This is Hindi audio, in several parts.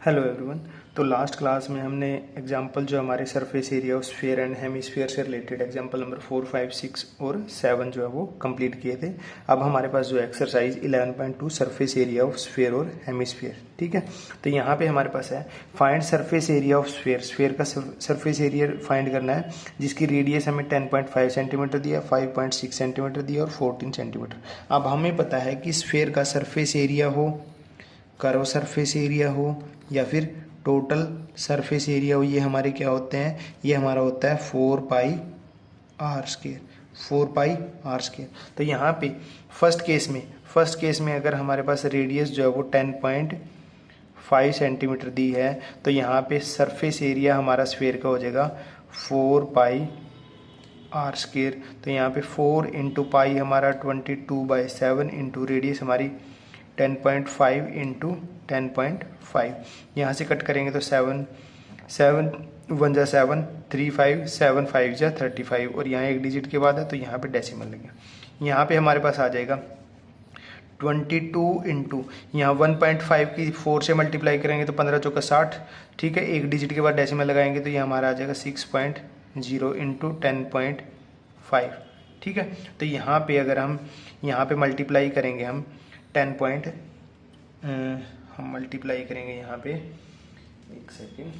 Hello everyone. तो लास्ट क्लास में हमने एग्जाम्पल जो हमारे surface area of sphere and hemisphere से रिलेटेड एग्जाम्पल नंबर 4, 5, 6 और 7 जो है वो कंप्लीट किए थे। अब हमारे पास जो exercise 11.2 surface area of sphere और हेमिस्फीयर, ठीक है। तो यहाँ पे हमारे पास है find surface area of sphere. Sphere का सरफेस एरिया फाइंड करना है जिसकी रेडियस हमें 10.5 सेंटीमीटर दिया, 5.6 सेंटीमीटर दिया और 14 सेंटीमीटर। अब हमें पता है कि स्फीयर का सरफेस एरिया हो, कर्व सरफेस एरिया हो या फिर टोटल सरफेस एरिया हो, ये हमारे क्या होते हैं, ये हमारा होता है 4 pi r square, 4 pi r square. तो यहाँ पे फर्स्ट केस में अगर हमारे पास रेडियस जो है वो 10.5 सेंटीमीटर दी है तो यहाँ पे सरफेस एरिया हमारा स्फीयर का हो जाएगा 4 पाई आर स्क्वायर। तो यहाँ पे 4 इंटू पाई हमारा 22/7 इंटू रेडियस हमारी 10.5 इंटू 10.5। यहाँ से कट करेंगे तो 7 1 जा 7, 3 5 7 5 जा 35 और यहाँ एक डिजिट के बाद है तो यहाँ पे डेसिमल लगे। यहाँ पे हमारे पास आ जाएगा 22 इंटू यहाँ 1.5 की 4 से मल्टीप्लाई करेंगे तो 15 चौका 60, ठीक है। एक डिजिट के बाद डेसिमल लगाएंगे तो ये हमारा आ जाएगा 6.0 इंटू 10.5, ठीक है। तो यहाँ पे अगर हम यहाँ पे मल्टीप्लाई करेंगे हम 10 पॉइंट हम मल्टीप्लाई करेंगे यहाँ पे, एक सेकेंड।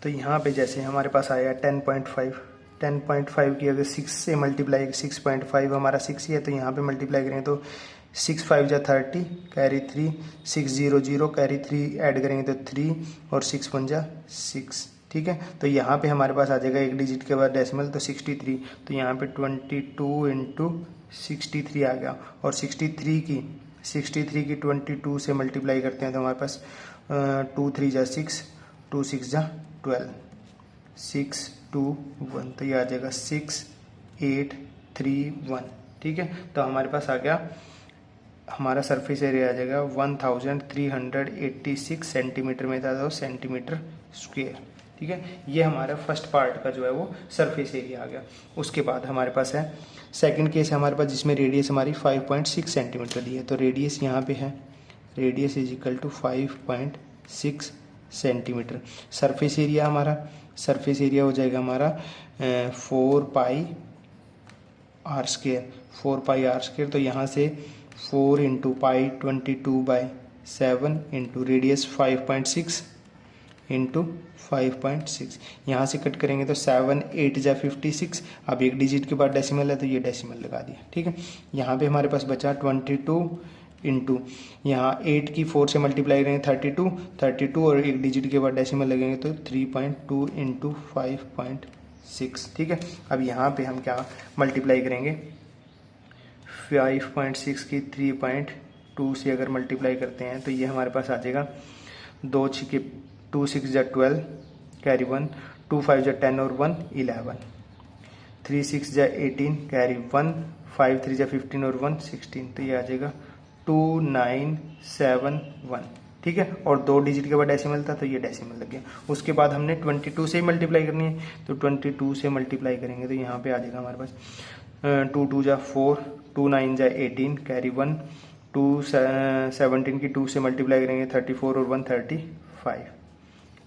तो यहाँ पे जैसे हमारे पास आया 10.5 की अगर 6 से मल्टीप्लाई, 6.5 हमारा 6 ही है तो यहाँ पे मल्टीप्लाई करेंगे तो 6 5 जा 30 कैरी 3, 6 0 0 कैरी 3 ऐड करेंगे तो 3 और 6 1 जा 6, ठीक है। तो यहाँ पे हमारे पास आ जाएगा एक डिजिट के बाद डेसिमल तो 63। तो यहाँ पे 22 इंटू 63 आ गया और 63 की 22 से मल्टीप्लाई करते हैं तो हमारे पास 2 3 जा 6, 2 6 जा 12, 6 2 1 तो ये आ जाएगा 6 8 3 1, ठीक है। तो हमारे पास आ गया हमारा सरफेस एरिया आ जाएगा 1386 सेंटीमीटर में था तो सेंटीमीटर स्क्वायर, ठीक है। ये हमारा फर्स्ट पार्ट का जो है वो सरफेस एरिया आ गया। उसके बाद हमारे पास है सेकंड केस है हमारे पास जिसमें रेडियस हमारी 5.6 सेंटीमीटर दी है। तो रेडियस यहाँ पे है, radius is equal to 5.6 centimetre. Surface area हो जाएगा हमारा 4 पाई आर स्क्वायर। तो यहाँ से 4 into pi 22/7 into radius 5.6 into 5.6। यहाँ से कट करेंगे तो 7 8 जा 56। अब एक डिजिट के बाद डेसिमल है तो ये डेसिमल लगा दिया, ठीक है। यहाँ पे हमारे पास बचा 22 इंटू यहाँ 8 की 4 से मल्टीप्लाई करेंगे 32 और एक डिजिट के बाद डेसिमल लगेंगे तो 3.2 इंटू 5.6, ठीक है। अब यहाँ पे हम क्या मल्टीप्लाई करेंगे, 5.6 की 3.2 से अगर मल्टीप्लाई करते हैं तो ये हमारे पास आ जाएगा 2 6 जा 12 कैरी 1, 2 5 जा 10 और 1 11, 3 6 जा 18 कैरी 1, 5 3 जा 15 और 1 16 तो ये आ जाएगा 2971, ठीक है। और 2 डिजिट के बाद डेसिमल था तो ये डेसिमल लग गया। उसके बाद हमने 22 से ही मल्टीप्लाई करनी है तो 22 से मल्टीप्लाई करेंगे तो यहाँ पे आ जाएगा हमारे पास 2 2 जा 4, 2 9 जा 18 कैरी 1, 2 17 की 2 से मल्टीप्लाई करेंगे 34 और 1 35,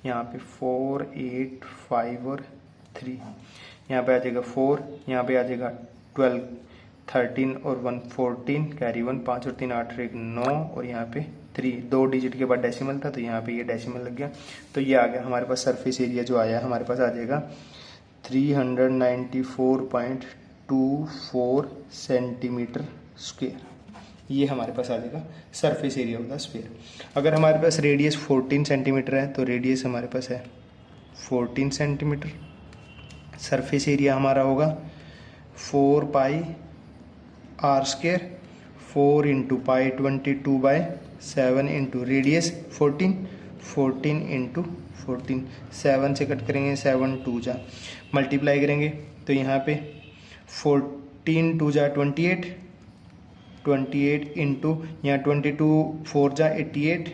यहाँ पे 4 8 5 और 3, यहाँ पे आ जाएगा 4, यहाँ पे आ जाएगा 12 13 और 1 14 कैरी 1, 5 और 3 8 1 9 और यहाँ पे 3, 2 डिजिट के बाद डेसिमल था तो यहाँ पे ये डेसिमल लग गया। तो ये आ गया हमारे पास सरफेस एरिया जो आया हमारे पास आ जाएगा 394.24 सेंटीमीटर स्क्वायर। ये हमारे पास आ जाएगा surface area of the sphere. अगर हमारे पास रेडियस 14 सेंटीमीटर है तो रेडियस हमारे पास है 14 सेंटीमीटर। सरफेस एरिया हमारा होगा 4 pi r square, 4 into pi 22/7 into radius 14 into 14, 7 से कट करेंगे 7 2 जा मल्टीप्लाई करेंगे तो यहाँ पे 14 2 जा 28 इंटू यहाँ 22 4 जा 88।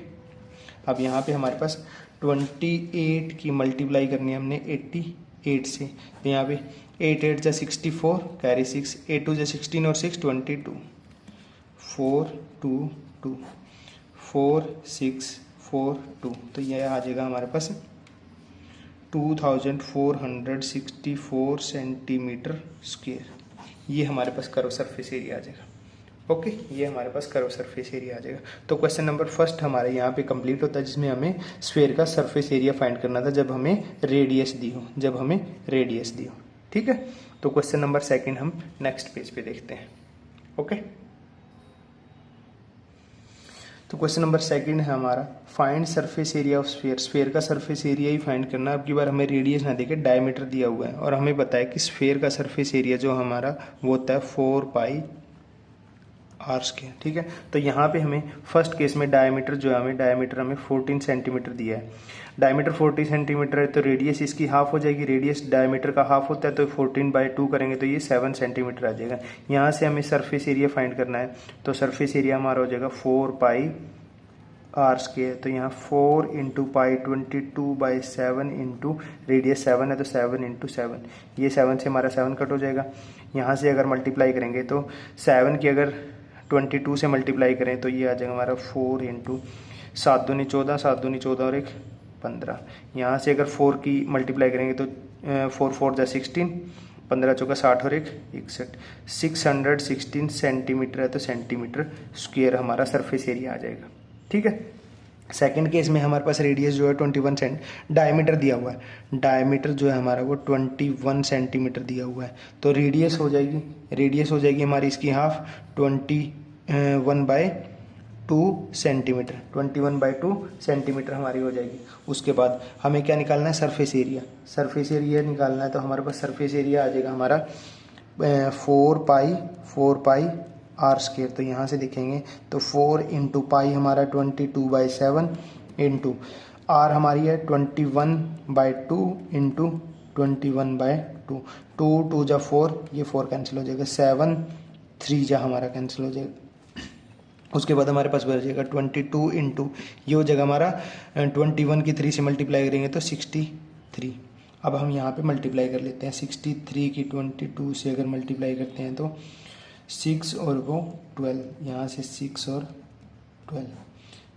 अब यहाँ पे हमारे पास 28 की मल्टीप्लाई करनी है हमने 88 से तो यहाँ पे 8 8 जा 64 कैरी 6, 8 2 जा 16 और 6 22, 4 2 2 4642, तो यह आ जाएगा हमारे पास 2464 सेंटीमीटर स्क्वायर। ये हमारे पास कर्व सरफेस एरिया आ जाएगा। ओके, ये हमारे पास कर्व सरफेस एरिया आ जाएगा। तो क्वेश्चन नंबर फर्स्ट हमारे यहाँ पे कंप्लीट होता है, जिसमें हमें स्फीयर का सरफेस एरिया फाइंड करना था जब हमें रेडियस दी हो, ठीक है। तो क्वेश्चन नंबर सेकंड हम नेक्स्ट पेज पे देखते हैं। ओके, तो क्वेश्चन नंबर सेकंड है हमारा find surface area of sphere. Sphere का सरफेस एरिया ही फाइंड करना। अब की बार हमें रेडियस ना देके डायमीटर दिया हुआ है और हमें बताया कि स्फीयर का सरफेस एरिया जो हमारा वो होता है 4 पाई आर स्क्वायर, ठीक है। तो यहाँ पे हमें फर्स्ट केस में डायमीटर जो है हमें 14 सेंटीमीटर दिया है। डायमीटर 40 सेंटीमीटर है तो रेडियस इसकी हाफ हो जाएगी। रेडियस डायमीटर का हाफ होता है तो 14/2 करेंगे तो ये 7 सेंटीमीटर आ जाएगा। यहाँ से हमें सरफेस एरिया फाइंड करना है, तो सरफेस एरिया हमारा हो जाएगा 4 पाई आर स्क्वायर। तो यहाँ 4 इंटू पाई 22/7 इंटू रेडियस 7 है तो 7 इंटू 7, ये 7 से हमारा 7 कट हो जाएगा। यहाँ से अगर मल्टीप्लाई करेंगे तो 7 की अगर 22 से मल्टीप्लाई करें तो ये आ जाएगा हमारा 4 इंटू 7 दूनी 14, 7 दूनी 14 और 1 15। यहाँ से अगर 4 की मल्टीप्लाई करेंगे तो 4 4 जा 16, 15 चौका 60 और 1 61, 616 सेंटीमीटर है तो सेंटीमीटर स्क्वायर हमारा सरफेस एरिया आ जाएगा, ठीक है। सेकंड केस में हमारे पास रेडियस जो है 21 सेंट, डायमीटर दिया हुआ है, डायमीटर जो है हमारा वो 21 सेंटीमीटर दिया हुआ है। तो रेडियस हो जाएगी हमारी इसकी हाफ 21/2 सेंटीमीटर, 21/2 सेंटीमीटर हमारी हो जाएगी। उसके बाद हमें क्या निकालना है, सरफेस एरिया निकालना है। तो हमारे पास सरफेस एरिया आ जाएगा हमारा 4 पाई आर स्क्वायर। तो यहाँ से देखेंगे तो 4 इंटू पाई हमारा 22/7 इंटू आर हमारी है 21/2 इंटू 21/2, 2 2 जा 4, ये 4 कैंसिल हो जाएगा, 7 3 जा हमारा कैंसिल हो जाएगा। उसके बाद हमारे पास बच जाएगा 22 इंटू ये हो जाएगा हमारा 21 की 3 से मल्टीप्लाई करेंगे तो 63। अब हम यहाँ पे मल्टीप्लाई कर लेते हैं, 63 की 22 से अगर मल्टीप्लाई करते हैं तो 6 और वो 12, यहाँ से 6 और 12,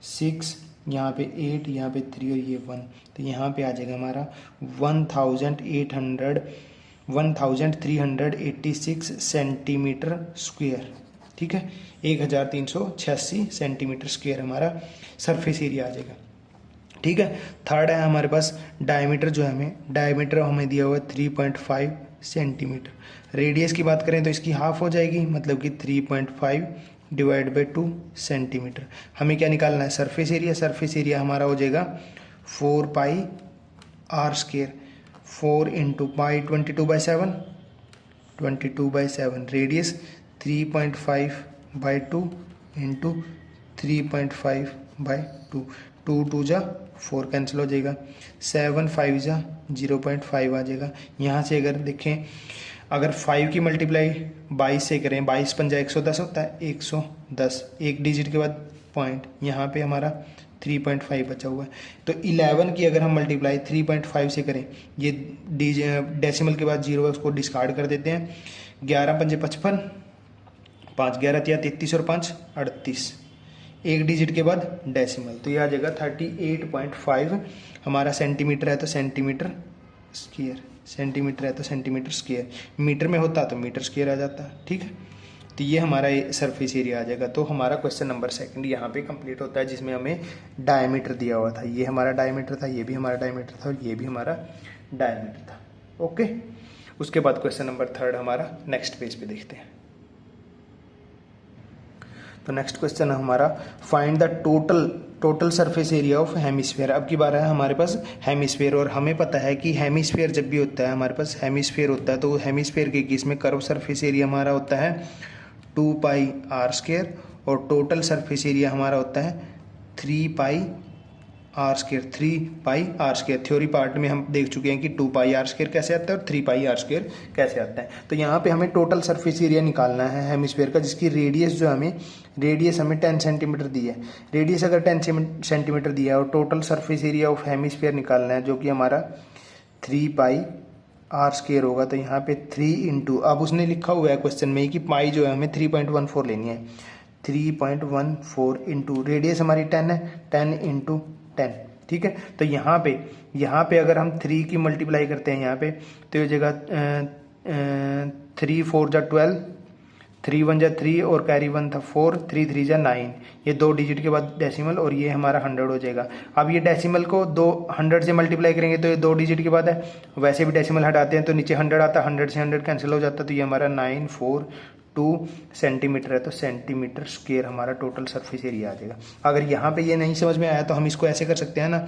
6 यहाँ पे 8, यहाँ पे 3 और ये 1, तो यहाँ पे आ जाएगा हमारा 1386 सेंटीमीटर स्क्वायर, ठीक है। 1386 सेंटीमीटर स्क्वायर हमारा सरफेस एरिया आ जाएगा, ठीक है। थर्ड है हमारे पास डायमीटर जो है डायमीटर हमें दिया हुआ है 3.5 सेंटीमीटर। रेडियस की बात करें तो इसकी हाफ हो जाएगी, मतलब कि 3.5 डिवाइड बाई 2 सेंटीमीटर। हमें क्या निकालना है, सरफेस एरिया हमारा हो जाएगा 4 pi r square, 4 into pi 22/7, radius 3.5/2 into 3.5/2, 2 2 जा 4 कैंसिल हो जाएगा, 7 5 जा 0.5 आ जाएगा। यहाँ से अगर देखें, अगर 5 की मल्टीप्लाई 22 से करें, 22 पंजा 110 होता है, 110, एक डिजिट के बाद पॉइंट, यहाँ पे हमारा 3.5 बचा हुआ है। तो 11 की अगर हम मल्टीप्लाई 3.5 से करें, ये डेसिमल के बाद 0 है उसको डिस्कार्ड कर देते हैं, 11 पंजे 55, 5 11 33 और 5 38, एक डिजिट के बाद डेसिमल, तो ये आ जाएगा 38.5 हमारा सेंटीमीटर है तो सेंटीमीटर स्क्वायर, मीटर में होता तो मीटर स्क्वायर आ जाता, ठीक है। तो ये हमारा सरफेस एरिया आ जाएगा। तो हमारा क्वेश्चन नंबर सेकंड यहाँ पे कंप्लीट होता है, जिसमें हमें डायमीटर दिया हुआ था, ये हमारा डायमीटर था, ये भी हमारा डायमीटर था और ये भी हमारा डायमीटर था, ओके। उसके बाद क्वेश्चन नंबर थर्ड हमारा नेक्स्ट पेज पे देखते हैं। तो नेक्स्ट क्वेश्चन है हमारा find the total surface area of hemisphere. अब की बार है हमारे पास हेमिस्फीयर, और हमें पता है कि हेमिस्फीयर जब भी होता है, हमारे पास हेमिस्फीयर होता है, तो हेमिस्फीयर के केस में कर्व सरफेस एरिया हमारा होता है 2 पाई आर स्क्वायर और टोटल सरफेस एरिया हमारा होता है 3 pi r square, 3 pi r square. Theory part में हम देख चुके हैं कि 2 पाई आर स्क्वायर कैसे आता है और 3 पाई आर स्क्वायर कैसे आता है। तो यहाँ पे हमें टोटल सरफेस एरिया निकालना है हेमिस्फीयर का, जिसकी रेडियस हमें 10 सेंटीमीटर दी है। रेडियस अगर 10 सेंटीमीटर दिया है और total surface area of hemisphere निकालना है जो कि हमारा 3 पाई आर स्क्वायर होगा। तो यहाँ पे 3 इंटू, अब उसने लिखा हुआ है क्वेश्चन में कि पाई जो है हमें 3.14 लेनी है, 3.14 इंटू रेडियस हमारी 10 है, 10 इंटू 10, ठीक है। तो यहाँ पे अगर हम 3 की मल्टीप्लाई करते हैं यहाँ पे, तो ये जगह 3 4 जा 12, 3 1 जा 3 और कैरी 1 था 4, 3 3 जा 9, ये 2 डिजिट के बाद डेसिमल और ये हमारा 100 हो जाएगा। अब ये डेसिमल को 100 से मल्टीप्लाई करेंगे तो ये 2 डिजिट के बाद है, वैसे भी डेसिमल हटाते हैं तो नीचे 100 आता, 100 से 100 कैंसिल हो जाता, तो ये हमारा 942 सेंटीमीटर है। तो सेंटीमीटर स्क्वायर हमारा टोटल सरफेस एरिया आ जाएगा। अगर यहाँ पे ये नहीं समझ में आया तो हम इसको ऐसे कर सकते हैं ना,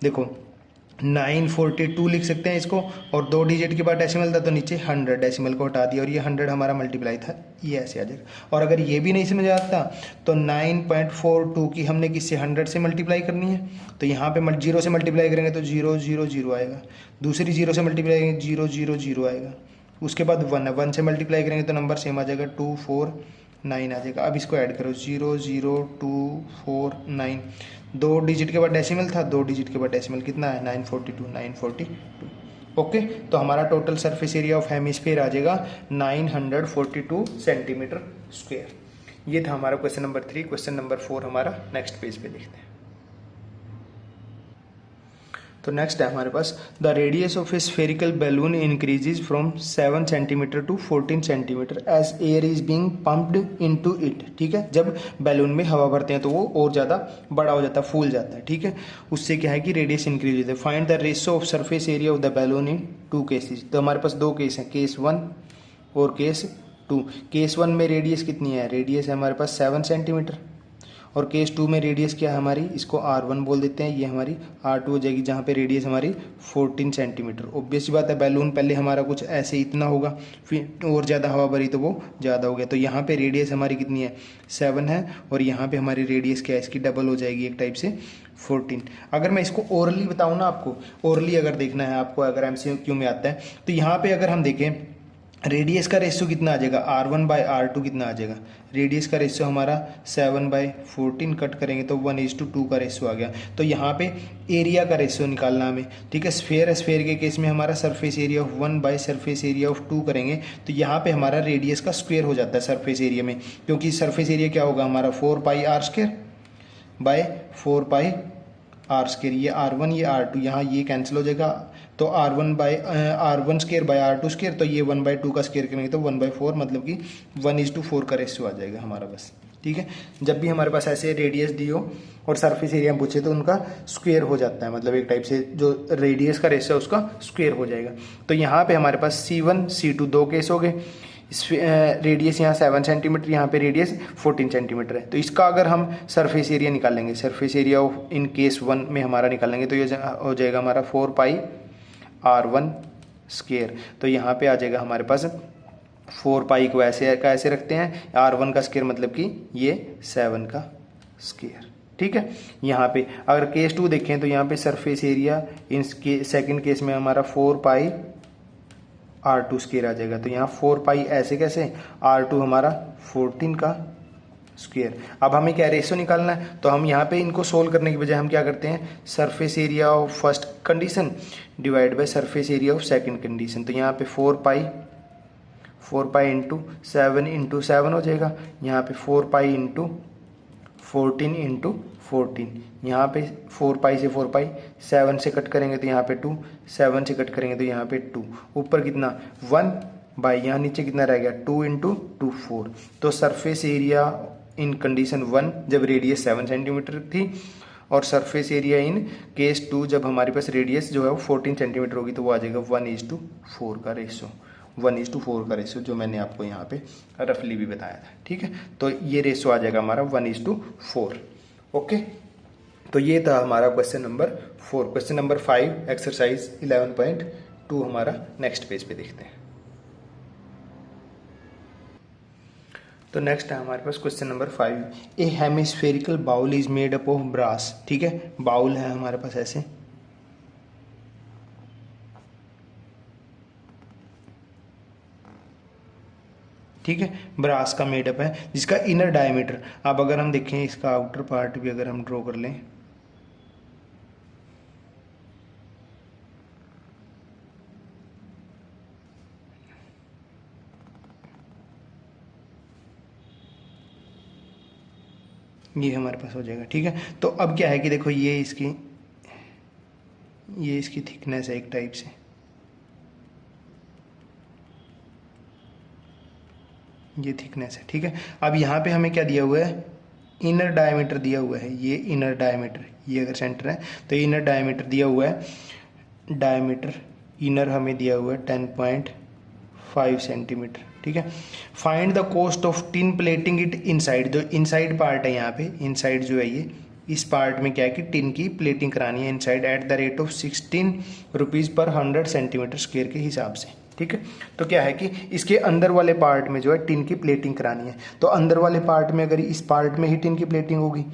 देखो 942 लिख सकते हैं इसको, और 2 डिजिट के बाद डेसिमल था तो नीचे 100 डेसिमल को हटा दिया और ये 100 हमारा मल्टीप्लाई था, ये ऐसे आ जाएगा। और अगर ये भी नहीं समझ आता तो 9.42 की हमने किससे 100 से मल्टीप्लाई करनी है, तो यहाँ पे 0 से मल्टीप्लाई करेंगे तो 0 0 0 आएगा, दूसरी 0 से मल्टीप्लाई करेंगे 0 0 0 आएगा, उसके बाद 1 है, 1 से मल्टीप्लाई करेंगे तो नंबर सेम आ जाएगा 2 4 9 आ जाएगा। अब इसको ऐड करो 0 0 2 4 9, 2 डिजिट के बाद डेसिमल था, 2 डिजिट के बाद डेसिमल कितना है 942। ओके, तो हमारा total surface area of hemisphere आ जाएगा 942 सेंटीमीटर स्क्वायर। ये था हमारा क्वेश्चन नंबर 3। क्वेश्चन नंबर 4 हमारा नेक्स्ट पेज पे देखते हैं। तो नेक्स्ट है हमारे पास, the radius of a spherical balloon increases from 7 centimetre to 14 centimetre as air is being pumped into it, ठीक है। जब बैलून में हवा भरते हैं तो वो और ज़्यादा बड़ा हो जाता है, फूल जाता है, ठीक है। उससे क्या है कि रेडियस इंक्रीज होता है। Find the ratio of surface area of the balloon in 2 cases. तो हमारे पास 2 केस हैं, केस 1 और केस 2। केस 1 में रेडियस कितनी है, रेडियस है हमारे पास 7 सेंटीमीटर, और केस 2 में रेडियस क्या है हमारी, इसको R1 बोल देते हैं, ये हमारी R2 हो जाएगी, जहाँ पे रेडियस हमारी 14 सेंटीमीटर। ऑब्वियस बात है, बैलून पहले हमारा कुछ ऐसे इतना होगा, फिर और ज़्यादा हवा भरी तो वो ज़्यादा हो गया। तो यहाँ पे रेडियस हमारी कितनी है 7 है, और यहाँ पे हमारी रेडियस क्या है, इसकी डबल हो जाएगी एक टाइप से 14। अगर मैं इसको ओरली बताऊँ ना, आपको ओरली अगर देखना है आपको, अगर MCQ में आता है, तो यहाँ पे अगर हम देखें रेडियस का रेशियो कितना आ जाएगा, R1/R2 कितना आ जाएगा, रेडियस का रेशियो हमारा 7/14 कट करेंगे तो 1:2 का रेशियो आ गया। तो यहाँ पे एरिया का रेशियो निकालना हमें, ठीक है। स्फेयर के केस में हमारा surface area of 1 by surface area of 2 करेंगे, तो यहाँ पे हमारा रेडियस का स्क्वायर हो जाता है सरफेस एरिया में, क्योंकि सरफेस एरिया क्या होगा हमारा 4πr² बाय 4πr²। ये R1 ये R2, यहाँ ये कैंसिल हो जाएगा, तो R1 square by R2 square, तो ये 1/2 का स्क्वायर करेंगे तो 1/4, मतलब कि 1:4 का रेशियो आ जाएगा हमारा बस, ठीक है। जब भी हमारे पास ऐसे रेडियस दी हो और सरफेस एरिया पूछे तो उनका स्क्वायर हो जाता है, मतलब एक टाइप से जो रेडियस का रेशियो है उसका स्क्वायर हो जाएगा। तो यहाँ पे हमारे पास C1 C2 2 केस हो गए। रेडियस यहाँ 7 सेंटीमीटर, यहाँ पे रेडियस 14 सेंटीमीटर है। तो इसका अगर हम सरफेस एरिया निकालेंगे, surface area of in case 1 में हमारा निकालेंगे, तो ये हो जाएगा हमारा 4πr1 स्क्वायर। तो यहाँ पे आ जाएगा हमारे पास 4π को ऐसे रखते हैं, R1 का स्क्वायर मतलब कि ये 7 का स्क्वायर, ठीक है। यहाँ पे अगर केस 2 देखें तो यहाँ पे surface area in second case में हमारा 4πr2 स्क्वायर आ जाएगा। तो यहाँ 4π ऐसे कैसे, R2 हमारा 14 का स्क्वायर। अब हमें क्या रेशियो निकालना है, तो हम यहाँ पे इनको सोल्व करने की बजाय हम क्या करते हैं, surface area of first condition divide by surface area of second condition. तो यहाँ पे 4π इंटू 7 हो जाएगा, यहाँ पे 4π इंटू 14 इंटू 14, यहाँ पे 4π से 4π 7 से कट करेंगे तो यहाँ पे 2, 7 से कट करेंगे तो यहाँ पे 2, ऊपर कितना 1 बाई यहाँ नीचे कितना रह गया 2 इंटू 2 4। तो सरफेस एरिया इन कंडीशन 1 जब रेडियस 7 सेंटीमीटर थी, और सरफेस एरिया इन केस 2 जब हमारे पास रेडियस जो है वो 14 सेंटीमीटर होगी, तो वो आ जाएगा 1:4 का रेशियो, 1:4 का रेशियो, जो मैंने आपको यहाँ पे रफली भी बताया था, ठीक है। तो ये रेशियो आ जाएगा हमारा 1:4। ओके, तो ये था हमारा question number 4। Question number 5 exercise 11.2 हमारा नेक्स्ट पेज पे देखते हैं। तो नेक्स्ट है हमारे पास question number 5, a hemispherical bowl is made up of brass, ठीक है। बाउल है हमारे पास ऐसे, ठीक है, ब्रास का मेडअप है, जिसका इनर डायमीटर, अब अगर हम देखें इसका आउटर पार्ट भी अगर हम ड्रॉ कर लें, ये हमारे पास हो जाएगा। ठीक है, तो अब क्या है कि देखो ये इसकी थिकनेस है एक टाइप से, ये थिकनेस है। ठीक है, अब यहाँ पे हमें क्या दिया हुआ है, इनर डायमीटर दिया हुआ है, ये इनर डायमीटर, ये अगर सेंटर है तो इनर डायमीटर दिया हुआ है, डायमीटर इनर हमें दिया हुआ है 10.5 सेंटीमीटर। ठीक है, find the cost of tin plating it inside, जो इनसाइड पार्ट है यहाँ पे, इनसाइड जो है ये, इस पार्ट में क्या है कि टिन की प्लेटिंग करानी है inside at the rate of 16 rupees पर 100 सेंटीमीटर स्क्वायर के हिसाब से। ठीक है, तो क्या है कि इसके अंदर वाले पार्ट में जो है टिन की प्लेटिंग करानी है, तो अंदर वाले पार्ट में अगर इस पार्ट में ही टिन की प्लेटिंग होगी,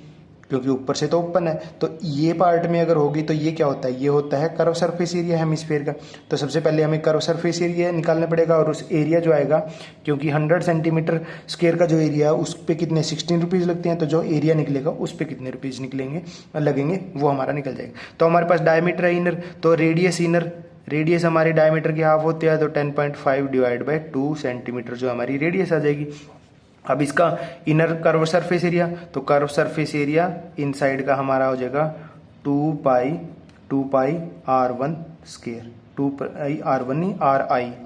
क्योंकि ऊपर से तो ओपन है, तो ये पार्ट में अगर होगी तो ये क्या होता है, ये होता है कर्व सरफेस एरिया हेमिस्फीयर का। तो सबसे पहले हमें कर्व सरफेस एरिया निकालना पड़ेगा, और उस एरिया जो आएगा, क्योंकि 100 सेंटीमीटर स्क्वायर का जो एरिया है उस पर कितने 16 रुपीज़ लगते हैं, तो जो एरिया निकलेगा उस पर कितने रुपीज़ लगेंगे वो हमारा निकल जाएगा। तो हमारे पास डायमीटर है इनर, तो रेडियस हमारे डायमीटर की हाफ होती है, तो 10.5 डिवाइड बाई 2 सेंटीमीटर जो हमारी रेडियस आ जाएगी। अब इसका इनर कर्व सरफेस एरिया, तो कर्व सरफेस एरिया इनसाइड का हमारा हो जाएगा 2 पाई R1 स्क्वायर, 2 पाई R1 नहीं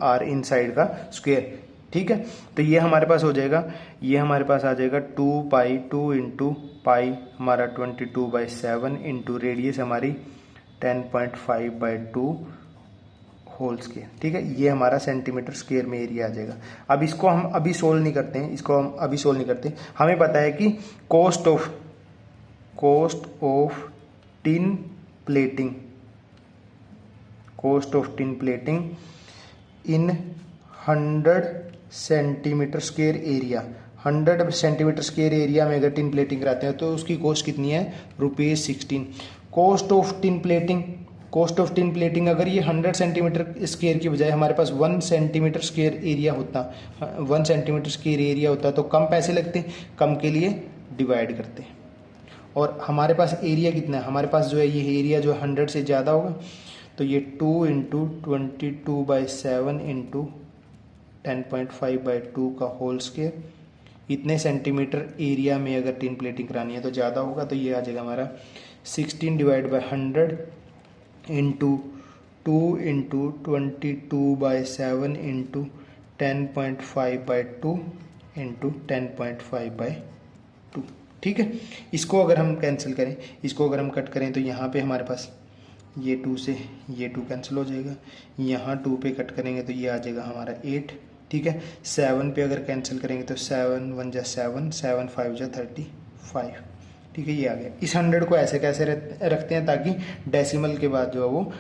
R इनसाइड का स्क्वायर। ठीक है, तो ये हमारे पास हो जाएगा, ये हमारे पास आ जाएगा 2 इंटू पाई हमारा 22/7 इंटू रेडियस हमारी 10.5/2 होल स्क्वायर। ठीक है, ये हमारा सेंटीमीटर स्क्वायर में एरिया आ जाएगा। अब इसको हम अभी सोल्व नहीं करते हैं, हमें पता है कि cost of tin plating in 100 centimetre square area, 100 centimetre square area में अगर टिन प्लेटिंग कराते हैं तो उसकी कॉस्ट कितनी है, ₹16। कॉस्ट ऑफ टिन प्लेटिंग अगर ये 100 सेंटीमीटर स्क्वायर की बजाय हमारे पास 1 सेंटीमीटर स्क्वायर एरिया होता, 1 सेंटीमीटर स्क्वायर एरिया होता तो कम पैसे लगते, कम के लिए डिवाइड करते। और हमारे पास एरिया कितना है, हमारे पास जो है ये एरिया जो 100 से ज़्यादा होगा, तो ये 2 इंटू 22/7 इंटू 10.5/2 का होल स्क्वायर, इतने सेंटीमीटर एरिया में अगर टिन प्लेटिंग करानी है तो ज़्यादा होगा, तो ये आ जाएगा हमारा 16 divide by 100 into 2 into 22/7 into 10.5/2 into 10.5/2। ठीक है, इसको अगर हम कैंसिल करें, इसको अगर हम कट करें तो यहाँ पे हमारे पास ये 2 से ये 2 कैंसिल हो जाएगा, यहाँ 2 पे कट करेंगे तो ये आ जाएगा हमारा 8। ठीक है, 7 पे अगर कैंसिल करेंगे तो 7 1 जा 7, 7 5 जा 35। ठीक है, ये आ गया। इस 100 को ऐसे कैसे रखते हैं ताकि डेसिमल के बाद जो है वो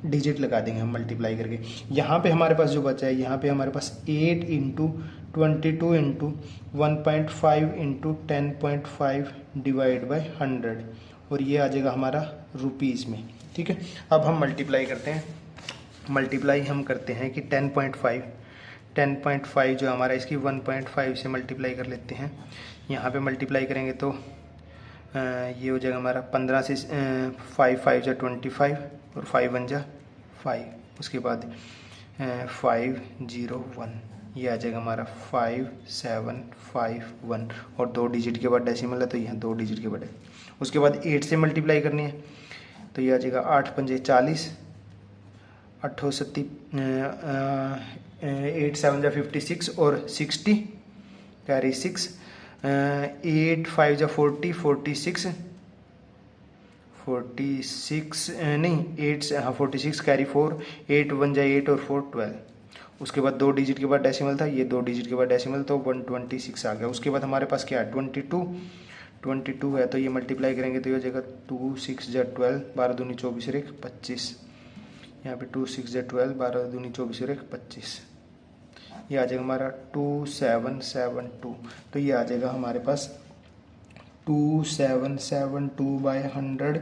डिजिट लगा देंगे हम मल्टीप्लाई करके। यहाँ पे हमारे पास जो बचा है, यहाँ पे हमारे पास 8 into 22 into 1.5 into 10.5 divide by 100, और ये आ जाएगा हमारा रुपीज़ में। ठीक है, अब हम मल्टीप्लाई करते हैं, हम करते हैं कि 10.5 जो हमारा, इसकी 1.5 से मल्टीप्लाई कर लेते हैं। यहाँ पे मल्टीप्लाई करेंगे तो ये हो जाएगा हमारा 15 से 5 5 जा 25 और 5 1 जा 5, उसके बाद 501, ये आ जाएगा हमारा 5751, और 2 डिजिट के बाद डेसिमल है तो यहाँ 2 डिजिट के बाद है। उसके बाद 8 से मल्टीप्लाई करनी है तो ये आ जाएगा 8 पंजे 40, 8 7 8 7 जा 56 और 60 कैरी 6, 8 5 जा 40, 46 नहीं 8 हाँ 46 कैरी 4, 8 1 जा 8 और 4 12। उसके बाद 2 डिजिट के बाद डेसिमल था, ये 2 डिजिट के बाद डेसिमल तो 126 आ गया। उसके बाद हमारे पास क्या है 22 है, तो ये मल्टीप्लाई करेंगे तो ये हो जाएगा 2 6 जा 12, 12 दूनी 24 और 1 25। यहाँ पे 2 6 जा 12, 12 दूनी 24 और 1 25, ये आ जाएगा हमारा 2772। तो ये आ जाएगा हमारे पास 2772 बाई 100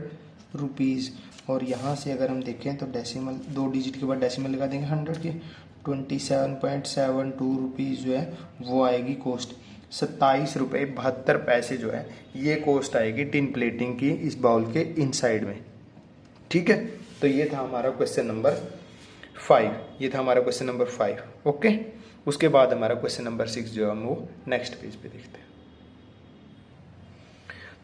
रुपीज़। और यहाँ से अगर हम देखें तो डेसिमल 2 डिजिट के बाद डेसिमल लगा देंगे 100 के, 27.72 रुपीज़ जो है वो आएगी कॉस्ट। 27 रुपये 72 पैसे जो है ये कॉस्ट आएगी टिन प्लेटिंग की इस बाउल के इनसाइड में। ठीक है, तो ये था हमारा क्वेश्चन नंबर 5, ओके। उसके बाद हमारा क्वेश्चन नंबर 6 जो है हम वो नेक्स्ट पेज पे देखते हैं।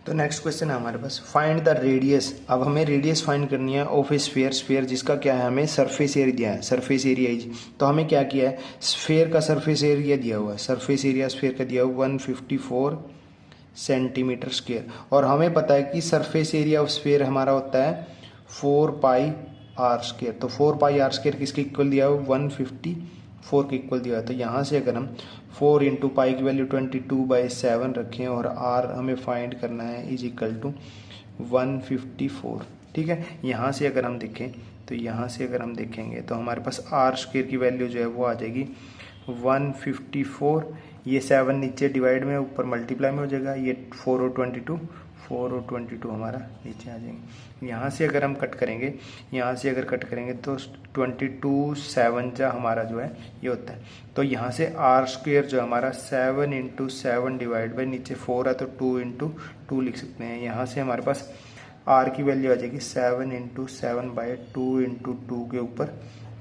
तो नेक्स्ट क्वेश्चन है हमारे पास, फाइंड द रेडियस। अब हमें रेडियस फाइंड करनी है ऑफ ए स्फीयर, स्फीयर जिसका क्या है, हमें सरफेस एरिया दिया है, सरफेस एरिया इज। तो हमें क्या किया है, स्फीयर का सरफेस एरिया दिया हुआ है, सरफेस एरिया स्फीयर का दिया हुआ 154 सेंटीमीटर स्क्वायर, और हमें पता है कि सरफेस एरिया ऑफ स्फीयर हमारा होता है 4 पाई आर स्क्वायर। तो 4 पाई आर स्क्वायर किसके इक्वल दिया हुआ, 154 के इक्वल दिया हुआ है। तो यहाँ से अगर हम 4 इंटू पाई की वैल्यू 22/7 रखें और आर हमें फाइंड करना है इज इक्वल टू 154, ठीक है। यहाँ से अगर हम देखें तो यहाँ से अगर हम देखेंगे तो हमारे पास आर स्क्वायर की वैल्यू जो है वो आ जाएगी 154, ये 7 नीचे डिवाइड में, ऊपर मल्टीप्लाई में हो जाएगा, ये 4 और 22 हमारा नीचे आ जाएंगे। यहाँ से अगर हम कट करेंगे, यहाँ से अगर कट करेंगे तो 22 7 हमारा जो है ये होता है। तो यहाँ से आर स्क्वेयर जो हमारा 7 इंटू 7 डिवाइड बाई नीचे 4 है तो 2 इंटू 2 लिख सकते हैं। यहाँ से हमारे पास आर की वैल्यू आ जाएगी 7 इंटू 7/2 इंटू 2 के ऊपर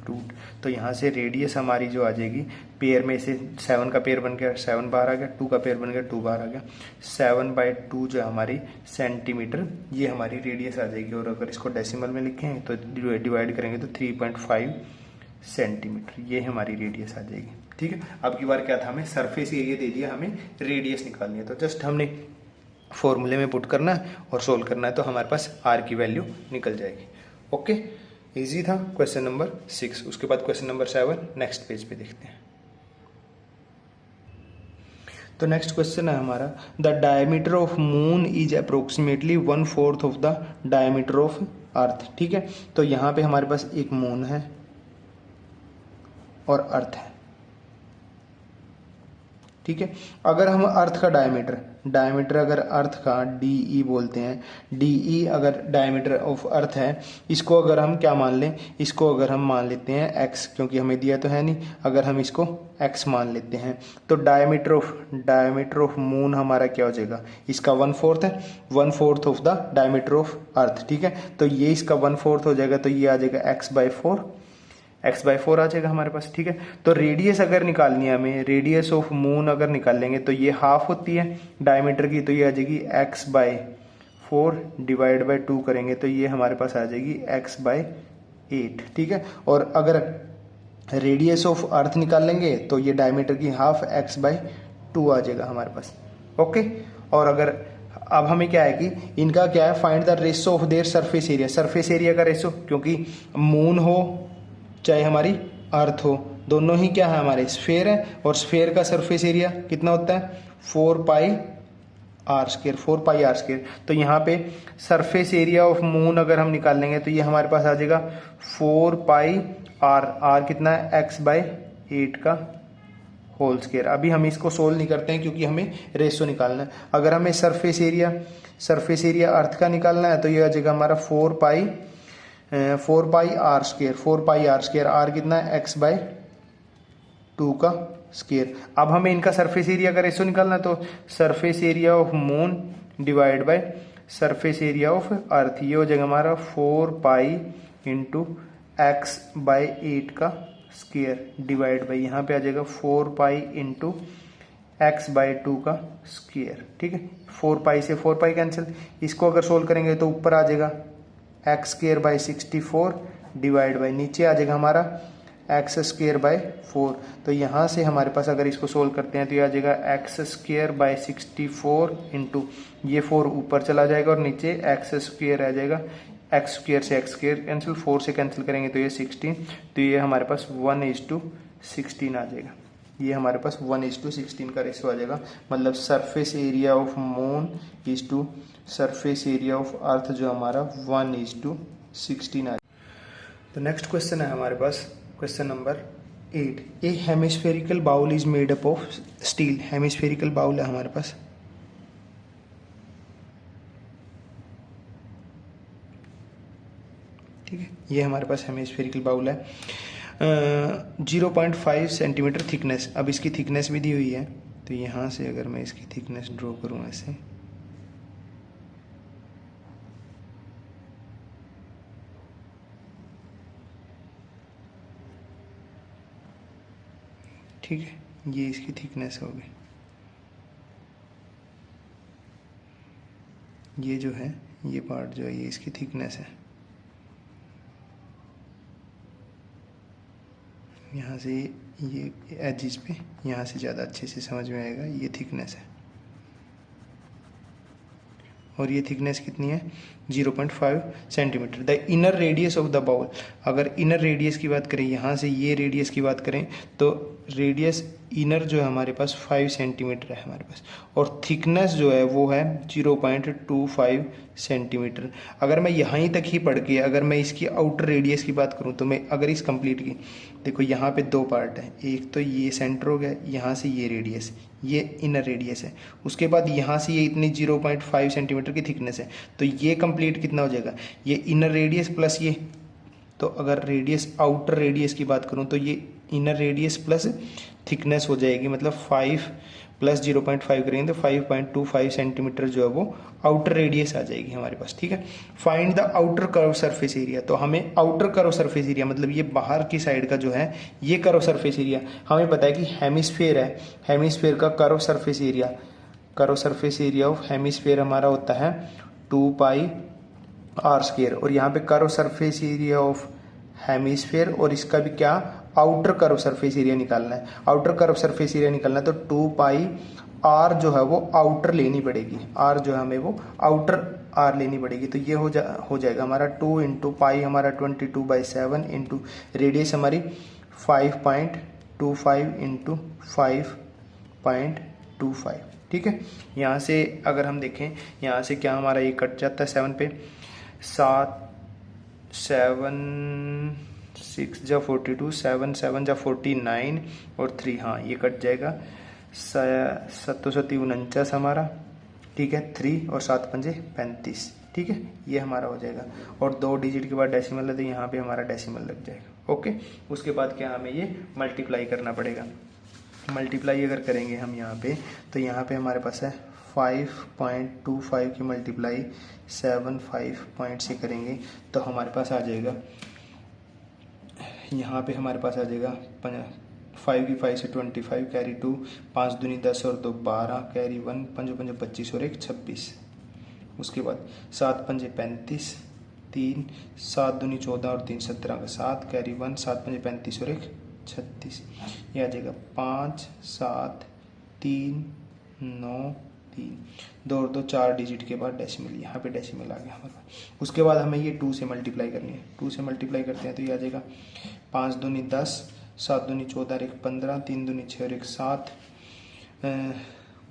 रूट। तो यहाँ से रेडियस हमारी जो आ जाएगी, पेयर में से 7 का पेयर बन गया 7 बाहर आ गया, 2 का पेयर बन गया 2 बाहर आ गया, 7/2 जो हमारी सेंटीमीटर ये हमारी रेडियस आ जाएगी। और अगर इसको डेसिमल में लिखें तो डिवाइड करेंगे तो 3.5 सेंटीमीटर ये हमारी रेडियस आ जाएगी, ठीक है। अब की बार क्या था, हमें सरफेस एरिया दे दिया, हमें रेडियस निकालनी है, तो जस्ट हमने फॉर्मूले में पुट करना है और सोल्व करना है, तो हमारे पास आर की वैल्यू निकल जाएगी। ओके, इजी था क्वेश्चन नंबर 6। उसके बाद क्वेश्चन नंबर 7 नेक्स्ट पेज पे देखते हैं। तो नेक्स्ट क्वेश्चन है हमारा, the diameter of moon is approximately 1/4 of the diameter of earth, ठीक है। तो यहाँ पे हमारे पास एक मून है और अर्थ है, ठीक है। अगर हम अर्थ का डायमीटर अगर अर्थ का डी बोलते हैं, डी अगर डायमीटर ऑफ अर्थ है, इसको अगर हम क्या मान लें, इसको अगर हम मान लेते हैं एक्स, क्योंकि हमें दिया तो है नहीं, अगर हम इसको एक्स मान लेते हैं तो डायमीटर ऑफ मून हमारा क्या हो जाएगा, इसका 1/4 है, 1/4 of the diameter of earth, ठीक है। तो ये इसका 1/4 हो जाएगा, तो ये आ जाएगा x/4 आ जाएगा हमारे पास, ठीक है। तो रेडियस अगर निकालनी है हमें, रेडियस ऑफ मून अगर निकालेंगे तो ये हाफ होती है डायमीटर की, तो ये आ जाएगी x/4 डिवाइड बाई 2 करेंगे तो ये हमारे पास आ जाएगी x/8, ठीक है। और अगर रेडियस ऑफ अर्थ निकालेंगे तो ये डायमीटर की हाफ x/2 आ जाएगा हमारे पास, ओके। और अगर अब हमें क्या है कि इनका क्या है, find the ratio of their surface area, surface area का रेशो, क्योंकि मून हो चाहे हमारी अर्थ हो, दोनों ही क्या है हमारे स्फेयर है, और स्फेयर का सरफेस एरिया कितना होता है 4 पाई आर स्क्वायर। तो यहाँ पे सरफेस एरिया ऑफ मून अगर हम निकाल लेंगे तो ये हमारे पास आ जाएगा 4 पाई आर कितना है x/8 का होल स्क्वायर। अभी हम इसको सोल्व नहीं करते हैं क्योंकि हमें रेशो निकालना है। अगर हमें सरफेस एरिया अर्थ का निकालना है तो ये आ जाएगा हमारा 4 पाई आर स्क्वायर, आर कितना है x/2 का स्क्वायर। अब हमें इनका सरफेस एरिया का रेशो निकालना है, तो surface area of moon divide by surface area of अर्थ, ये हो जाएगा हमारा 4 पाई इंटू x/8 का स्क्वायर डिवाइड बाई यहाँ पे आ जाएगा 4 पाई इंटू x/2 का स्क्वायर, ठीक है। 4 पाई से 4 पाई कैंसिल, इसको अगर सोल्व करेंगे तो ऊपर आ जाएगा x²/64 डिवाइड बाई नीचे आ जाएगा हमारा x²/4। तो यहाँ से हमारे पास अगर इसको सोल्व करते हैं तो ये आ जाएगा x²/64 इंटू ये 4 ऊपर चला जाएगा और नीचे x² आ जाएगा, x² से x² कैंसिल, 4 से कैंसिल करेंगे तो ये 16, तो ये हमारे पास 1:16 आ जाएगा। ये हमारे पास 1:16 का रेशो आ जाएगा, मतलब surface area of moon is to surface area of earth जो हमारा 1:16 आ। तो नेक्स्ट क्वेश्चन है हमारे पास question number 8, a hemispherical bowl is made up of steel. Hemispherical bowl है हमारे पास, ठीक है। ये हमारे पास हेमिस्फेरिकल बाउल है, 0.5 सेंटीमीटर थिकनेस। अब इसकी थिकनेस भी दी हुई है, तो यहाँ से अगर मैं इसकी थिकनेस ड्रॉ करूँ ऐसे, ठीक है, ये इसकी थिकनेस होगी। ये जो है ये पार्ट जो है ये इसकी थिकनेस है, यहाँ से ये एजिस पे यहाँ से ज़्यादा अच्छे से समझ में आएगा, ये थिकनेस है और ये थिकनेस कितनी है 0.5 centimetre. The inner radius of the bowl, अगर इनर रेडियस की बात करें, यहाँ से ये रेडियस की बात करें तो रेडियस इनर जो है हमारे पास 5 सेंटीमीटर है हमारे पास, और थिकनेस जो है वो है 0.25 सेंटीमीटर। अगर मैं यहाँ तक ही पढ़ के अगर मैं इसकी आउटर रेडियस की बात करूँ तो मैं अगर इस कंप्लीट की, देखो यहाँ पे दो पार्ट है, एक तो ये सेंटर हो गया, यहाँ से ये रेडियस, ये इनर रेडियस है, उसके बाद यहाँ से ये इतनी 0.5 सेंटीमीटर की थिकनेस है, तो ये कंप्लीट कितना हो जाएगा, ये इनर रेडियस प्लस ये, तो अगर रेडियस आउटर रेडियस की बात करूँ तो ये इनर रेडियस प्लस थिकनेस हो जाएगी, मतलब 5 प्लस 0.5 करेंगे तो 5.25 सेंटीमीटर जो है वो आउटर रेडियस आ जाएगी हमारे पास। ठीक है, find the outer curve surface area, तो हमें आउटर कर्व सरफेस एरिया मतलब ये बाहर की साइड का जो है ये कर्व सरफेस एरिया, हमें पता है कि हेमिस्फीयर है, हेमिस्फीयर का curve surface area, curve surface area of hemisphere हमारा होता है 2 पाई आर स्क्वायर, और यहाँ पे curve surface area of hemisphere और इसका भी क्या आउटर कर्व सरफेस एरिया निकालना है, आउटर कर्व सरफेस एरिया निकालना है तो 2 पाई आर जो है वो आउटर लेनी पड़ेगी, आर जो है हमें वो आउटर आर लेनी पड़ेगी, तो ये हो जाएगा हमारा 2 इंटू पाई हमारा 22/7 इंटू रेडियस हमारी 5.25 इंटू 5.25। ठीक है, यहाँ से अगर हम देखें यहाँ से क्या हमारा ये कट जाता है 7 पे, 6 जा 42, 7 जा 49 और 3, हाँ ये कट जाएगा 749 हमारा। ठीक है, 3 और 7 पंजे 35। ठीक है, ये हमारा हो जाएगा, और 2 डिजिट के बाद डेसिमल है तो यहाँ पे हमारा डेसिमल लग जाएगा। ओके, उसके बाद क्या हमें ये मल्टीप्लाई करना पड़ेगा, मल्टीप्लाई अगर करेंगे हम यहाँ पे तो यहाँ पे हमारे पास है 5.25 की मल्टीप्लाई 75 पॉइंट से करेंगे तो हमारे पास आ जाएगा, यहाँ पे हमारे पास आ जाएगा 5 की 5 से 25 कैरी 2, 5 दूनी 10 और 2 12 कैरी 1, 5 5 25 और 1 26। उसके बाद 7 पंजे 35, 3 7 दूनी 14 और 3 17 का 7 कैरी 1, 7 पंजे 35 और 1 36। ये आ जाएगा 5 7 3 9 3, 2 और 2 4 डिजिट के बाद डेसिमल, यहाँ पे डेसिमल आ गया हमारे पास। उसके बाद हमें ये 2 से मल्टीप्लाई करनी है, 2 से मल्टीप्लाई करते हैं तो ये आ जाएगा 5 दूनी 10, 7 दूनी 14 और 1 15, 3 दूनी 6 और 1 7।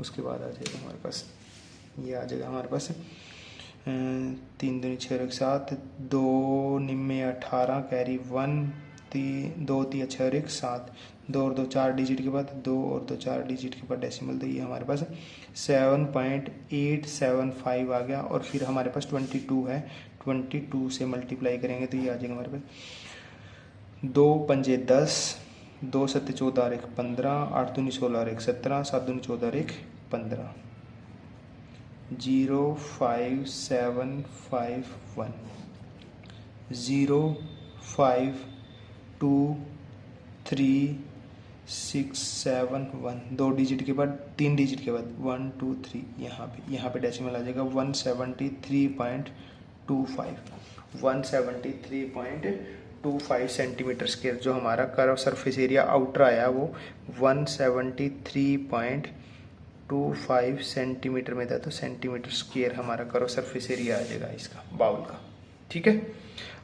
उसके बाद आ जाएगा हमारे पास, ये आ जाएगा हमारे पास 3 दूनी 6 और 1 7, 2 निम्मे 18 कैरी 1, 2 3 6 और 1 7, 2 और 2 4 डिजिट के बाद 2 और 2 4 डिजिट के बाद डेसिमल, तो ये हमारे पास 7.875 आ गया। और फिर हमारे पास 22 है, 22 से मल्टीप्लाई करेंगे तो ये आ जाएगा हमारे पास 2 पंजे 10, 2 7 14 और 1 15, 8 दूनी 16 और 1 17, 7 दूनी 14 और 1 15, 05751 0523671, 2 डिजिट के बाद 3 डिजिट के बाद 1 2 3, यहाँ पे डेसिमल आ जाएगा 173.25 सेंटीमीटर स्क्वायर। जो हमारा कर्व सरफेस एरिया आउटर आया वो 173.25 सेंटीमीटर में था, तो सेंटीमीटर स्क्वायर हमारा कर्व सरफेस एरिया आ जाएगा इसका बाउल का। ठीक है,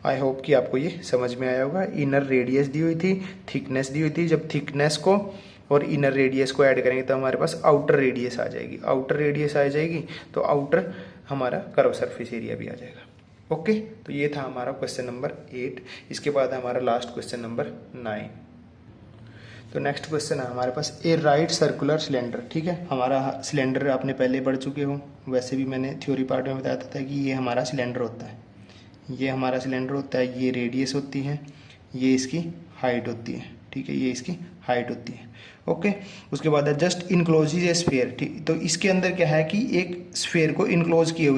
आई होप कि आपको ये समझ में आया होगा। इनर रेडियस दी हुई थी, थिकनेस दी हुई थी, जब थिकनेस को और इनर रेडियस को ऐड करेंगे तो हमारे पास आउटर रेडियस आ जाएगी, आउटर रेडियस आ जाएगी तो आउटर हमारा कर्व सरफेस एरिया भी आ जाएगा। ओके, तो ये था हमारा क्वेश्चन नंबर 8। इसके बाद हमारा लास्ट क्वेश्चन नंबर 9। तो नेक्स्ट क्वेश्चन है हमारे पास ए राइट सर्कुलर सिलेंडर। ठीक है, हमारा सिलेंडर आपने पहले पढ़ चुके हो, वैसे भी मैंने थ्योरी पार्ट में बताया था कि ये हमारा सिलेंडर होता है, ये हमारा सिलेंडर होता है, ये रेडियस होती है, ये इसकी हाइट होती है। ठीक है, ये इसकी हाइट होती है। ओके, उसके बाद है जस्ट इनक्लोज ए स्फीयर। ठीक, तो इसके अंदर क्या है कि एक स्फीयर को इनक्लोज किए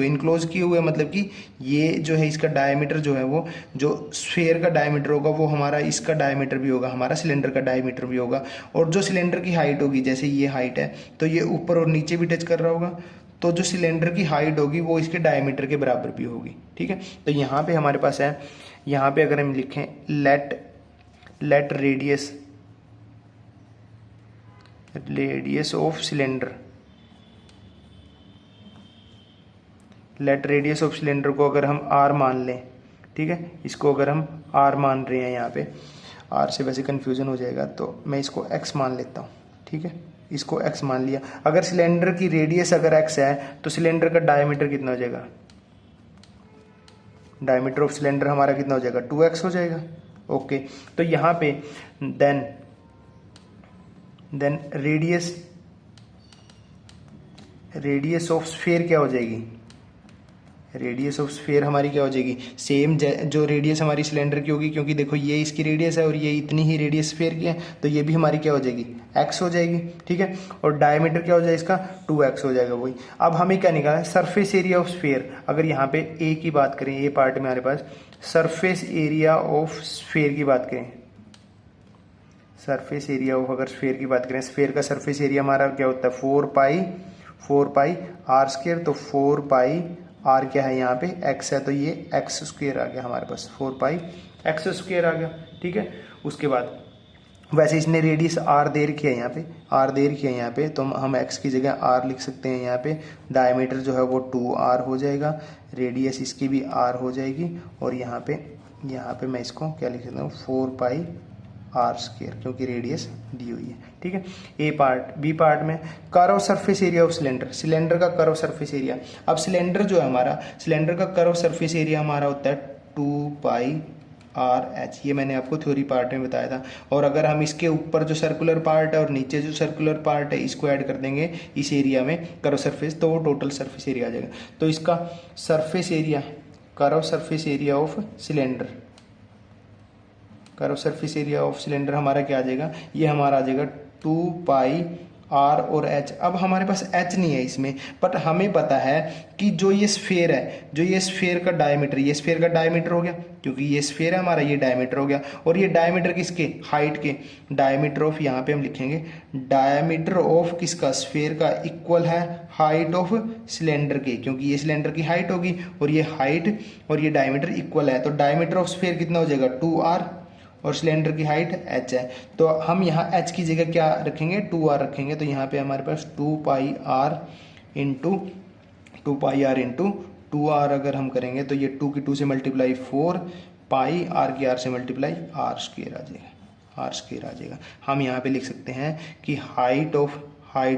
हुए मतलब कि ये जो है इसका डायमीटर जो है वो, जो स्फीयर का डायमीटर होगा वो हमारा इसका डायमीटर भी होगा, हमारा सिलेंडर का डायमीटर भी होगा, और जो सिलेंडर की हाइट होगी, जैसे ये हाइट है तो ये ऊपर और नीचे भी टच कर रहा होगा, तो जो सिलेंडर की हाइट होगी वो इसके डायमीटर के बराबर भी होगी। ठीक है, तो यहाँ पे हमारे पास है, यहाँ पे अगर हम लिखें let radius of cylinder, let radius of cylinder को अगर हम r मान लें, ठीक है, इसको अगर हम r मान रहे हैं, यहाँ पे r से वैसे कन्फ्यूजन हो जाएगा तो मैं इसको x मान लेता हूँ। ठीक है, इसको x मान लिया। अगर सिलेंडर की रेडियस अगर x है तो सिलेंडर का डायमीटर कितना हो जाएगा, डायमीटर ऑफ सिलेंडर हमारा कितना हो जाएगा, 2x हो जाएगा। ओके, तो यहाँ पे देन रेडियस ऑफ स्फीयर क्या हो जाएगी, रेडियस ऑफ स्फीयर हमारी क्या हो जाएगी, सेम जो रेडियस हमारी सिलेंडर की होगी, क्योंकि देखो ये इसकी रेडियस है और ये इतनी ही रेडियस स्फीयर की है, तो ये भी हमारी क्या हो जाएगी, x हो जाएगी। ठीक है, और डायमीटर क्या हो जाएगा इसका, 2x हो जाएगा वही। अब हमें क्या निकालना है, सरफेस एरिया ऑफ स्फीयर। अगर यहाँ पे ए की बात करें, ये पार्ट में हमारे पास सरफेस एरिया ऑफ स्फीयर की बात करें, सरफेस एरिया ऑफ अगर स्फीयर की बात करें, स्फीयर का सरफेस एरिया हमारा क्या होता है, 4 पाई r स्क्वायर। तो 4 पाई r क्या है यहाँ पे, x है, तो ये x स्क्वायर आ गया हमारे पास, 4 पाई x स्क्वायर आ गया। ठीक है, उसके बाद वैसे इसने रेडियस r दे रखी है यहाँ पे, r दे रखी है यहाँ पे, तो हम x की जगह r लिख सकते हैं यहाँ पे। डायमीटर जो है वो 2r हो जाएगा, रेडियस इसकी भी r हो जाएगी, और यहाँ पे मैं इसको क्या लिख सकता हूँ, 4 पाई r स्क्वायर, क्योंकि रेडियस दी हुई है। ठीक है, ए पार्ट। बी पार्ट में curve surface area of cylinder, cylinder का कर्व सरफेस एरिया। अब सिलेंडर जो है हमारा, सिलेंडर का कर्व सरफेस एरिया हमारा होता है 2 पाई RH, ये मैंने आपको थ्योरी पार्ट में बताया था। और अगर हम इसके ऊपर जो सर्कुलर पार्ट है और नीचे जो सर्कुलर पार्ट है इसको ऐड कर देंगे इस एरिया में कर्व सरफेस, तो वो टोटल सरफेस एरिया आ जाएगा। तो इसका surface area, curve surface area of cylinder, curve surface area of cylinder हमारा क्या आ जाएगा, ये हमारा आ जाएगा 2 पाई r और h। अब हमारे पास h नहीं है इसमें, बट हमें पता है कि जो ये स्फीयर है, जो ये स्फीयर का डायमीटर, ये स्फीयर का डायमीटर हो गया, क्योंकि ये स्फीयर है हमारा, ये डायमीटर हो गया। और ये डायमीटर किसके, हाइट के, डायमीटर ऑफ, यहाँ पे हम लिखेंगे डायमीटर ऑफ किसका, स्फीयर का, इक्वल है हाइट ऑफ सिलेंडर के, क्योंकि ये सिलेंडर की हाइट होगी और ये हाइट और ये डायमीटर इक्वल है। तो डायमीटर ऑफ स्फीयर कितना हो जाएगा, 2r, और सिलेंडर की हाइट h है। तो हम यहाँ h की जगह क्या रखेंगे, 2r रखेंगे। तो यहाँ पे हमारे पास 2 पाई r इंटू 2r अगर हम करेंगे तो ये 2 की 2 से मल्टीप्लाई 4 पाई, r की r से मल्टीप्लाई r स्क्वायर आ जाएगा, r स्क्वायर आ जाएगा। हम यहाँ पे लिख सकते हैं कि height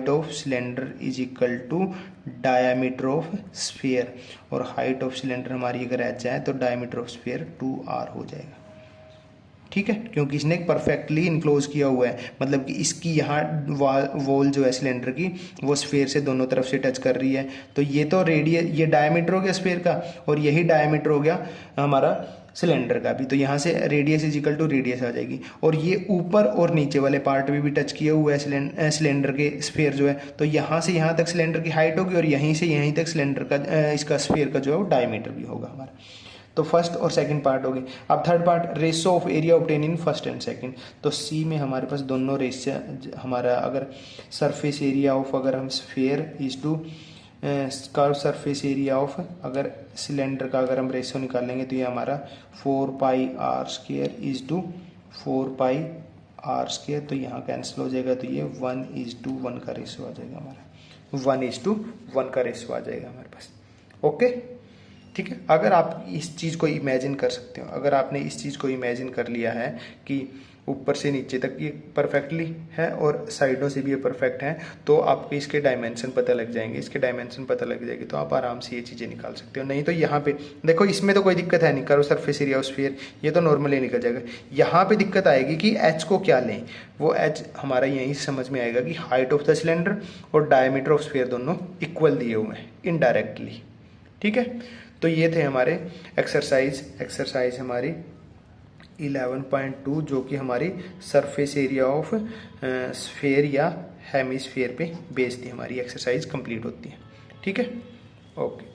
of cylinder is equal to diameter of sphere, और हाइट ऑफ सिलेंडर हमारी अगर h है तो डायमीटर ऑफ स्फीयर 2r हो जाएगा। ठीक है, क्योंकि इसने परफेक्टली इनक्लोज किया हुआ है, मतलब कि इसकी यहाँ वॉल जो है सिलेंडर की वो स्फीयर से दोनों तरफ से टच कर रही है। तो ये तो रेडियस, ये डायमीटर हो गया स्फीयर का, और यही डायमीटर हो गया हमारा सिलेंडर का भी। तो यहाँ से radius is equal to radius आ जाएगी, और ये ऊपर और नीचे वाले पार्ट में भी टच किया हुआ है सिलेंडर के स्फीयर जो है। तो यहाँ से यहाँ तक सिलेंडर की हाइट होगी, और यहीं से यहीं तक सिलेंडर का इसका स्फीयर का जो है वो डायमीटर भी होगा हमारा। तो फर्स्ट और सेकंड पार्ट हो गए। अब third part, ratio of area obtain in first and second. तो सी में हमारे पास दोनों रेशियो हमारा, अगर सरफेस एरिया ऑफ, अगर हम sphere is to curve surface area of, अगर सिलेंडर का अगर हम रेशियो निकालेंगे तो ये हमारा 4 pi r square is to 4 pi r square. तो यहाँ कैंसिल हो जाएगा, तो ये 1:1 का रेशियो आ जाएगा हमारा, 1:1 का रेशियो आ जाएगा हमारे पास। ओके, ठीक है। अगर आप इस चीज़ को इमेजिन कर सकते हो, अगर आपने इस चीज़ को इमेजिन कर लिया है कि ऊपर से नीचे तक ये परफेक्टली है और साइडों से भी ये परफेक्ट है, तो आपको इसके डायमेंशन पता लग जाएंगे, इसके डायमेंशन पता लग जाएगी, तो आप आराम से ये चीज़ें निकाल सकते हो। नहीं तो यहाँ पे देखो, इसमें तो कोई दिक्कत है नहीं, curve surface area of sphere ये तो नॉर्मली निकल जाएगा। यहाँ पे दिक्कत आएगी कि एच को क्या लें, वो एच हमारा यहीं समझ में आएगा कि हाइट ऑफ द सिलेंडर और डायमीटर ऑफ स्फीयर दोनों इक्वल दिए हुए हैं इनडायरेक्टली। ठीक है, तो ये थे हमारे एक्सरसाइज हमारी 11.2, जो कि हमारी सरफेस एरिया ऑफ स्फीयर या हेमिस्फीयर पे बेस्ड थी। हमारी एक्सरसाइज कंप्लीट होती है। ठीक है, ओके।